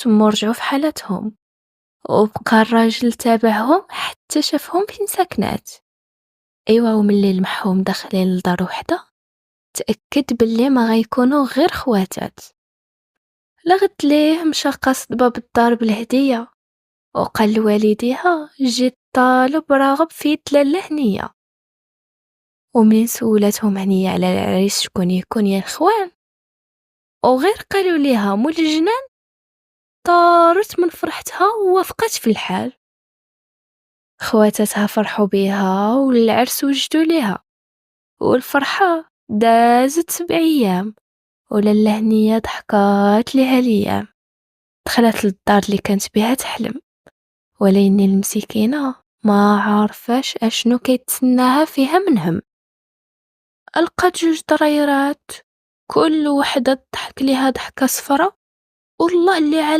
ثم رجعوا في حالتهم، وبقى الراجل تابعهم حتى شافهم فين ساكنات. أيوا وملي لمحهم داخلين لدار وحدة تأكد بلي ما غيكونوا غير خواتات. لغد ليه مشى قاصد باب الدار بالهدية وقال لوالديها جيت طالب راغب في يد لاله هنية. ومنين سولاتهم هنية على العريس شكون يكون يا الخوان، وغير قالوا ليها مول الجنان طارت من فرحتها ووافقت في الحال. خواتاتها فرحوا بيها والعرس وجدوا ليها، والفرحة دازت 7 أيام، ولاله هنية ضحكات ليها ليام. دخلت للدار اللي كانت بها تحلم، ولكن المسكينة ما عارفاش اشنو كيتسناها فيها من هم. لقات 2 دريرات كل وحدة تضحك ليها ضحكة صفرة، والله اللي على